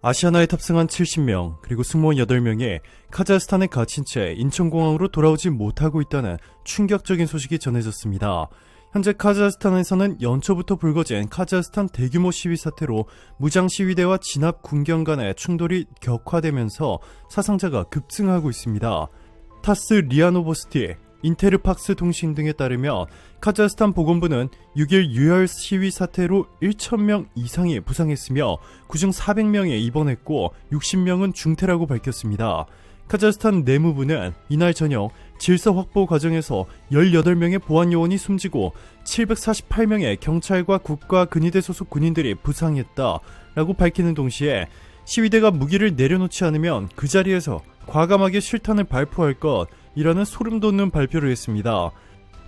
아시아나에 탑승한 70명, 그리고 승무원 8명이 카자흐스탄에 갇힌 채 인천공항으로 돌아오지 못하고 있다는 충격적인 소식이 전해졌습니다. 현재 카자흐스탄에서는 연초부터 불거진 카자흐스탄 대규모 시위 사태로 무장 시위대와 진압 군경 간의 충돌이 격화되면서 사상자가 급증하고 있습니다. 타스 리아노보스티, 인테르팍스 통신 등에 따르면 카자흐스탄 보건부는 6일 유혈 시위 사태로 1,000명 이상이 부상했으며 그중 400명이 입원했고 60명은 중태라고 밝혔습니다. 카자흐스탄 내무부는 이날 저녁 질서 확보 과정에서 18명의 보안요원이 숨지고 748명의 경찰과 국가 근위대 소속 군인들이 부상했다라고 밝히는 동시에 시위대가 무기를 내려놓지 않으면 그 자리에서 과감하게 실탄을 발포할 것이라는 소름돋는 발표를 했습니다.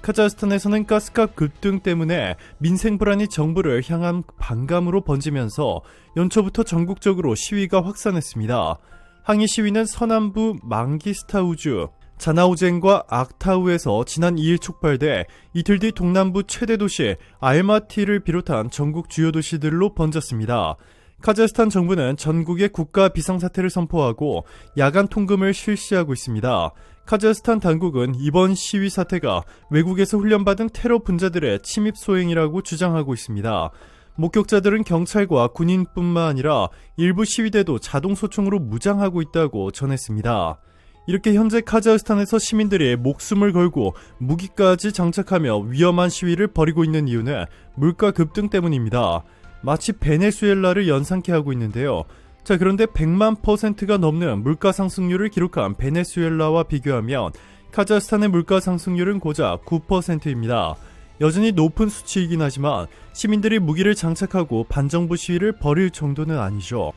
카자흐스탄에서는 가스값 급등 때문에 민생 불안이 정부를 향한 반감으로 번지면서 연초부터 전국적으로 시위가 확산했습니다. 항의 시위는 서남부 망기스타우주, 자나오젠과 악타우에서 지난 2일 촉발돼 이틀 뒤 동남부 최대 도시 알마티를 비롯한 전국 주요 도시들로 번졌습니다. 카자흐스탄 정부는 전국에 국가 비상사태를 선포하고 야간 통금을 실시하고 있습니다. 카자흐스탄 당국은 이번 시위 사태가 외국에서 훈련받은 테러 분자들의 침입 소행이라고 주장하고 있습니다. 목격자들은 경찰과 군인뿐만 아니라 일부 시위대도 자동 소총으로 무장하고 있다고 전했습니다. 이렇게 현재 카자흐스탄에서 시민들이 목숨을 걸고 무기까지 장착하며 위험한 시위를 벌이고 있는 이유는 물가 급등 때문입니다. 마치 베네수엘라를 연상케 하고 있는데요. 자, 그런데 100만%가 넘는 물가 상승률을 기록한 베네수엘라와 비교하면 카자흐스탄의 물가 상승률은 고작 9%입니다. 여전히 높은 수치이긴 하지만 시민들이 무기를 장착하고 반정부 시위를 벌일 정도는 아니죠.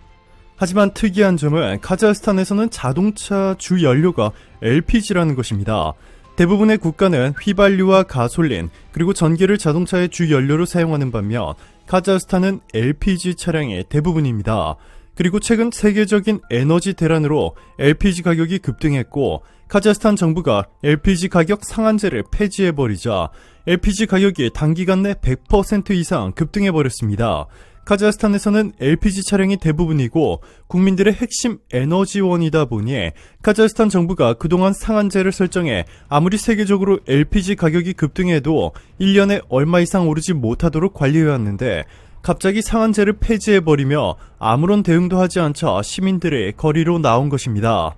하지만 특이한 점은 카자흐스탄에서는 자동차 주 연료가 LPG라는 것입니다. 대부분의 국가는 휘발유와 가솔린, 그리고 전기를 자동차의 주 연료로 사용하는 반면 카자흐스탄은 LPG 차량이 대부분입니다. 그리고 최근 세계적인 에너지 대란으로 LPG 가격이 급등했고 카자흐스탄 정부가 LPG 가격 상한제를 폐지해버리자 LPG 가격이 단기간 내 100% 이상 급등해버렸습니다. 카자흐스탄에서는 LPG 차량이 대부분이고 국민들의 핵심 에너지원이다 보니 카자흐스탄 정부가 그동안 상한제를 설정해 아무리 세계적으로 LPG 가격이 급등해도 1년에 얼마 이상 오르지 못하도록 관리해왔는데 갑자기 상한제를 폐지해버리며 아무런 대응도 하지 않자 시민들의 거리로 나온 것입니다.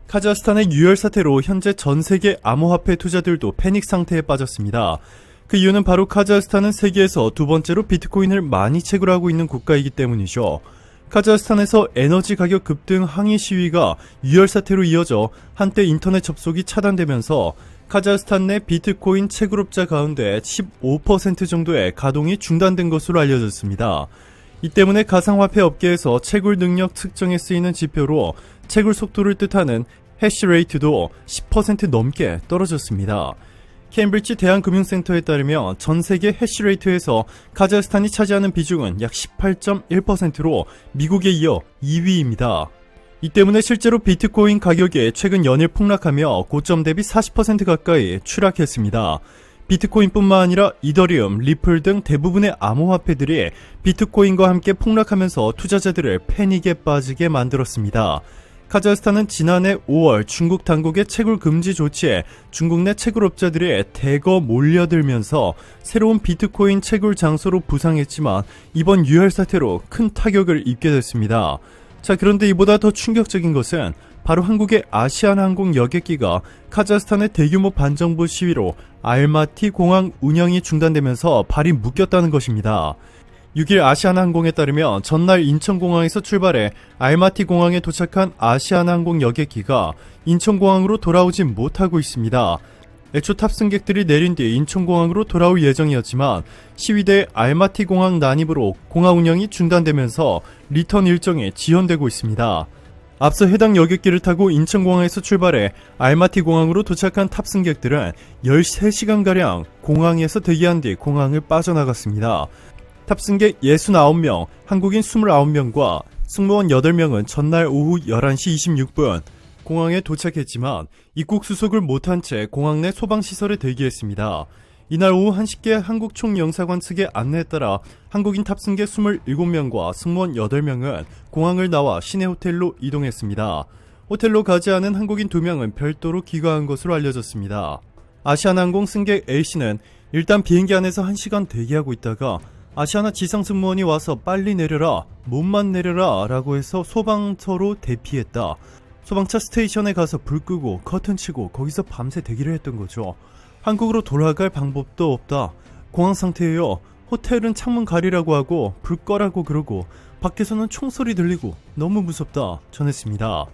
카자흐스탄의 유혈 사태로 현재 전 세계 암호화폐 투자들도 패닉 상태에 빠졌습니다. 그 이유는 바로 카자흐스탄은 세계에서 두 번째로 비트코인을 많이 채굴하고 있는 국가이기 때문이죠. 카자흐스탄에서 에너지 가격 급등 항의 시위가 유혈 사태로 이어져 한때 인터넷 접속이 차단되면서 카자흐스탄 내 비트코인 채굴업자 가운데 15% 정도의 가동이 중단된 것으로 알려졌습니다. 이 때문에 가상화폐 업계에서 채굴 능력 측정에 쓰이는 지표로 채굴 속도를 뜻하는 해시레이트도 10% 넘게 떨어졌습니다. 케임브리지 대한금융센터에 따르면 전 세계 해시레이트에서 카자흐스탄이 차지하는 비중은 약 18.1%로 미국에 이어 2위입니다. 이 때문에 실제로 비트코인 가격이 최근 연일 폭락하며 고점 대비 40% 가까이 추락했습니다. 비트코인뿐만 아니라 이더리움, 리플 등 대부분의 암호화폐들이 비트코인과 함께 폭락하면서 투자자들을 패닉에 빠지게 만들었습니다. 카자흐스탄은 지난해 5월 중국 당국의 채굴 금지 조치에 중국 내 채굴업자들이 대거 몰려들면서 새로운 비트코인 채굴 장소로 부상했지만 이번 유혈 사태로 큰 타격을 입게 됐습니다. 자, 그런데 이보다 더 충격적인 것은 바로 한국의 아시아나항공 여객기가 카자흐스탄의 대규모 반정부 시위로 알마티 공항 운영이 중단되면서 발이 묶였다는 것입니다. 6일 아시아나항공에 따르면 전날 인천공항에서 출발해 알마티 공항에 도착한 아시아나항공 여객기가 인천공항으로 돌아오지 못하고 있습니다. 애초 탑승객들이 내린 뒤 인천공항으로 돌아올 예정이었지만 시위대의 알마티 공항 난입으로 공항 운영이 중단되면서 리턴 일정이 지연되고 있습니다. 앞서 해당 여객기를 타고 인천공항에서 출발해 알마티 공항으로 도착한 탑승객들은 13시간가량 공항에서 대기한 뒤 공항을 빠져나갔습니다. 탑승객 69명, 한국인 29명과 승무원 8명은 전날 오후 11시 26분 공항에 도착했지만 입국 수속을 못한 채 공항 내 소방시설에 대기했습니다. 이날 오후 1시께 한국 총영사관 측의 안내에 따라 한국인 탑승객 27명과 승무원 8명은 공항을 나와 시내 호텔로 이동했습니다. 호텔로 가지 않은 한국인 2명은 별도로 귀가한 것으로 알려졌습니다. 아시아나항공 승객 A씨는 일단 비행기 안에서 1시간 대기하고 있다가 아시아나 지상 승무원이 와서 빨리 내려라, 몸만 내려라 라고 해서 소방서로 대피했다. 소방차 스테이션에 가서 불 끄고 커튼 치고 거기서 밤새 대기를 했던 거죠. 한국으로 돌아갈 방법도 없다. 공항 상태예요. 호텔은 창문 가리라고 하고 불 꺼라고 그러고 밖에서는 총소리 들리고 너무 무섭다 전했습니다.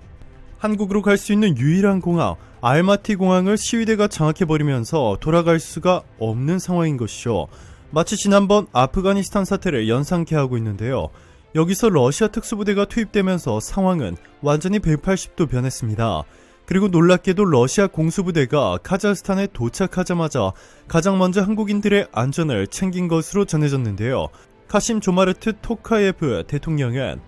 한국으로 갈 수 있는 유일한 공항 알마티 공항을 시위대가 장악해버리면서 돌아갈 수가 없는 상황인 것이죠. 마치 지난번 아프가니스탄 사태를 연상케 하고 있는데요. 여기서 러시아 특수부대가 투입되면서 상황은 완전히 180도 변했습니다. 그리고 놀랍게도 러시아 공수부대가 카자흐스탄에 도착하자마자 가장 먼저 한국인들의 안전을 챙긴 것으로 전해졌는데요. 카심 조마르트 토카예프 대통령은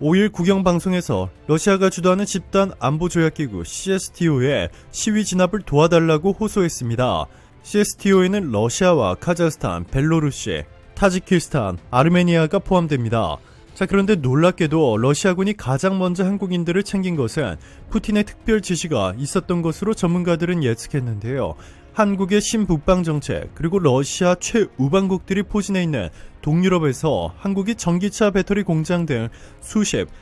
5일 국영방송에서 러시아가 주도하는 집단 안보조약기구 CSTO에 시위 진압을 도와달라고 호소했습니다. CSTO에는 러시아와 카자흐스탄, 벨로루시, 타지키스탄, 아르메니아가 포함됩니다. 자, 그런데 놀랍게도 러시아군이 가장 먼저 한국인들을 챙긴 것은 푸틴의 특별 지시가 있었던 것으로 전문가들은 예측했는데요. 한국의 신북방 정책 그리고 러시아 최우방국들이 포진해 있는 동유럽에서 한국이 전기차 배터리 공장 등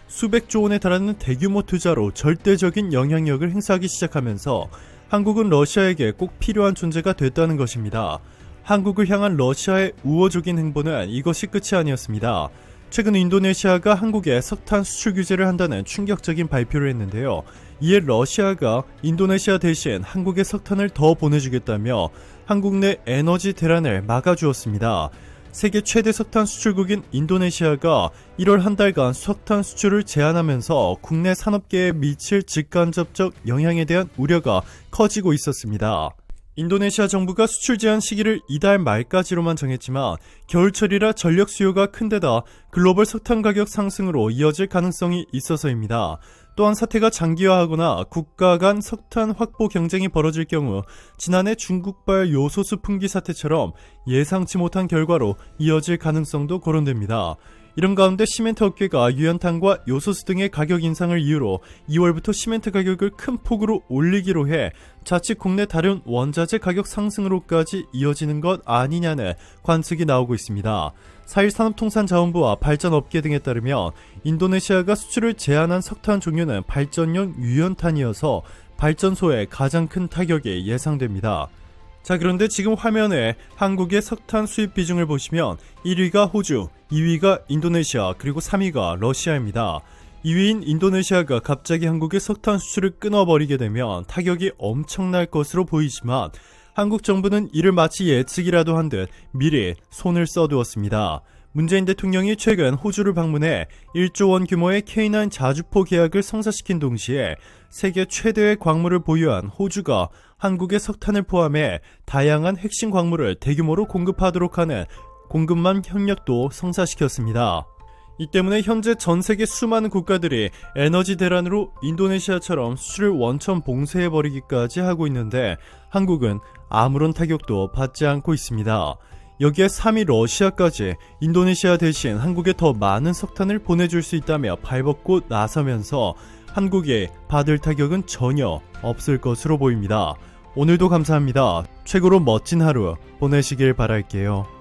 수백조 원에 달하는 대규모 투자로 절대적인 영향력을 행사하기 시작하면서 한국은 러시아에게 꼭 필요한 존재가 됐다는 것입니다. 한국을 향한 러시아의 우호적인 행보는 이것이 끝이 아니었습니다. 최근 인도네시아가 한국에 석탄 수출 규제를 한다는 충격적인 발표를 했는데요. 이에 러시아가 인도네시아 대신 한국에 석탄을 더 보내주겠다며 한국 내 에너지 대란을 막아주었습니다. 세계 최대 석탄 수출국인 인도네시아가 1월 한 달간 석탄 수출을 제한하면서 국내 산업계에 미칠 직간접적 영향에 대한 우려가 커지고 있었습니다. 인도네시아 정부가 수출 제한 시기를 이달 말까지로만 정했지만 겨울철이라 전력 수요가 큰 데다 글로벌 석탄 가격 상승으로 이어질 가능성이 있어서입니다. 또한 사태가 장기화하거나 국가 간 석탄 확보 경쟁이 벌어질 경우 지난해 중국발 요소수 풍기 사태처럼 예상치 못한 결과로 이어질 가능성도 거론됩니다. 이런 가운데 시멘트 업계가 유연탄과 요소수 등의 가격 인상을 이유로 2월부터 시멘트 가격을 큰 폭으로 올리기로 해 자칫 국내 다른 원자재 가격 상승으로까지 이어지는 것 아니냐는 관측이 나오고 있습니다. 4일 산업통상자원부와 발전업계 등에 따르면 인도네시아가 수출을 제한한 석탄 종류는 발전용 유연탄이어서 발전소에 가장 큰 타격이 예상됩니다. 자, 그런데 지금 화면에 한국의 석탄 수입 비중을 보시면 1위가 호주, 2위가 인도네시아, 그리고 3위가 러시아입니다. 2위인 인도네시아가 갑자기 한국의 석탄 수출을 끊어버리게 되면 타격이 엄청날 것으로 보이지만 한국 정부는 이를 마치 예측이라도 한 듯 미리 손을 써두었습니다. 문재인 대통령이 최근 호주를 방문해 1조 원 규모의 K9 자주포 계약을 성사시킨 동시에 세계 최대의 광물을 보유한 호주가 한국의 석탄을 포함해 다양한 핵심 광물을 대규모로 공급하도록 하는 공급망 협력도 성사시켰습니다. 이 때문에 현재 전 세계 수많은 국가들이 에너지 대란으로 인도네시아처럼 수출을 원천 봉쇄해버리기까지 하고 있는데 한국은 아무런 타격도 받지 않고 있습니다. 여기에 3위 러시아까지 인도네시아 대신 한국에 더 많은 석탄을 보내줄 수 있다며 발벗고 나서면서 한국이 받을 타격은 전혀 없을 것으로 보입니다. 오늘도 감사합니다. 최고로 멋진 하루 보내시길 바랄게요.